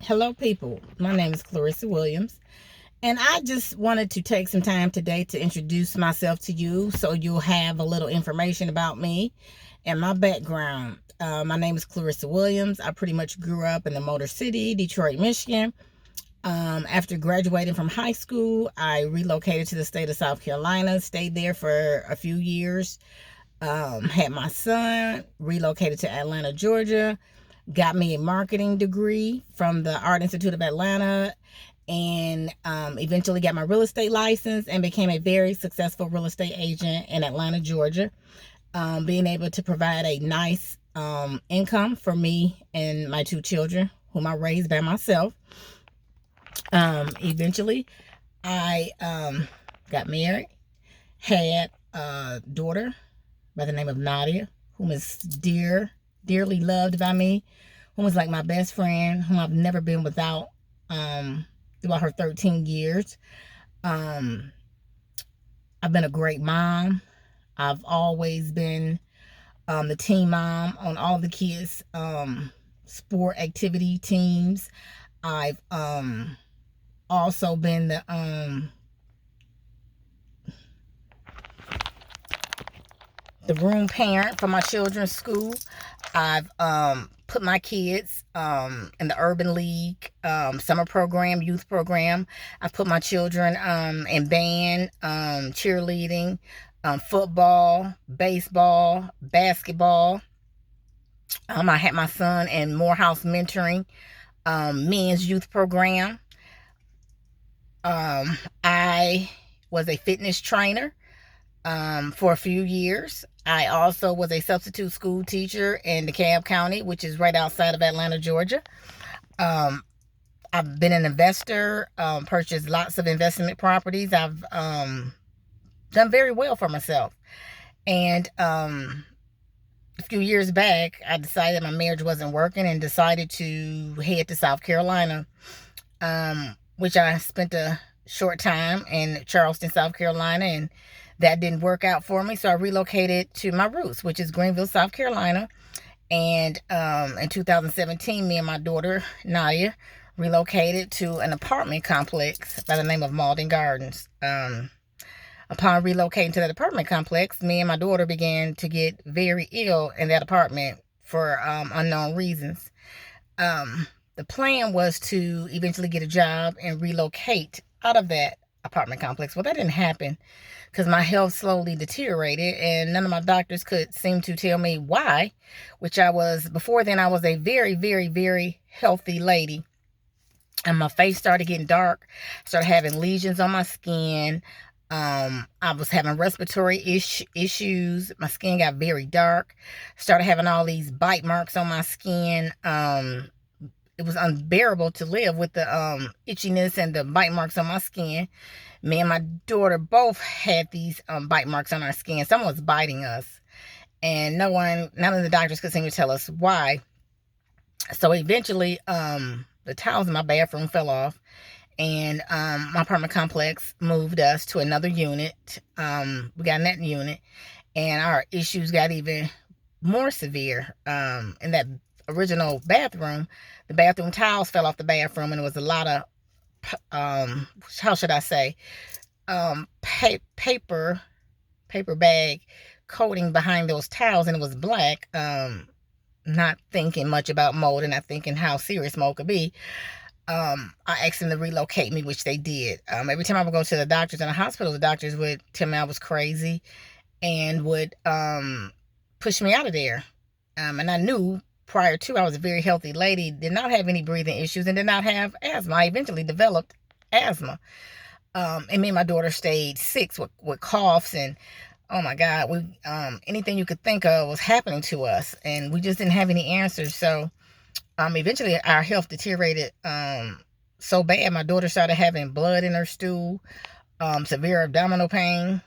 Hello, people. My name is Clarissa Williams, and I just wanted to take some time today to introduce myself to you so you'll have a little information about me and my background. My name is Clarissa Williams. I pretty much grew up in the Motor City, Detroit, Michigan. After graduating from high school, I relocated to the state of South Carolina, stayed there for a few years, had my son, relocated to Atlanta, Georgia, got me a marketing degree from the Art Institute of Atlanta, and eventually got my real estate license and became a very successful real estate agent in Atlanta, Georgia, being able to provide a nice income for me and my two children, whom I raised by myself. Eventually, I got married, had a daughter by the name of Nadia, whom is dearly loved by me, whom was like my best friend, whom I've never been without throughout her 13 years. I've been a great mom. I've always been the team mom on all the kids' sport activity teams. I've also been the room parent for my children's school. I've put my kids in the Urban League summer program, youth program. I've put my children in band, cheerleading, football, baseball, basketball. I had my son in Morehouse Mentoring, men's youth program. I was a fitness trainer for a few years. I also was a substitute school teacher in DeKalb County, which is right outside of Atlanta, Georgia. I've been an investor, purchased lots of investment properties. I've done very well for myself. And a few years back, I decided my marriage wasn't working and decided to head to South Carolina, which I spent a short time in Charleston, South Carolina, and that didn't work out for me. So I relocated to my roots, which is Greenville, South Carolina. And in 2017, me and my daughter, Nadia, relocated to an apartment complex by the name of Malden Gardens. Upon relocating to that apartment complex, me and my daughter began to get very ill in that apartment for unknown reasons. The plan was to eventually get a job and relocate out of that apartment complex. Well, that didn't happen because my health slowly deteriorated and none of my doctors could seem to tell me why, which before then I was a very, very, very healthy lady. And my face started getting dark, started having lesions on my skin. I was having respiratory issues. My skin got very dark, started having all these bite marks on my skin. It was unbearable to live with the itchiness and the bite marks on my skin. Me and my daughter both had these bite marks on our skin. Someone was biting us, and none of the doctors could seem to tell us why. So eventually, the tiles in my bathroom fell off, and my apartment complex moved us to another unit. We got in that unit, and our issues got even more severe. In that original bathroom, the bathroom tiles fell off the bathroom, and there was a lot of how should I say, paper bag coating behind those tiles, and it was black. Not thinking much about mold and not thinking how serious mold could be, I asked them to relocate me, which they did. Every time I would go to the doctors in the hospital, the doctors would tell me I was crazy and would push me out of there. And I knew prior to, I was a very healthy lady, did not have any breathing issues, and did not have asthma. I eventually developed asthma. And me and my daughter stayed sick with coughs, and oh my God, anything you could think of was happening to us, and we just didn't have any answers. So eventually our health deteriorated so bad, my daughter started having blood in her stool, severe abdominal pain.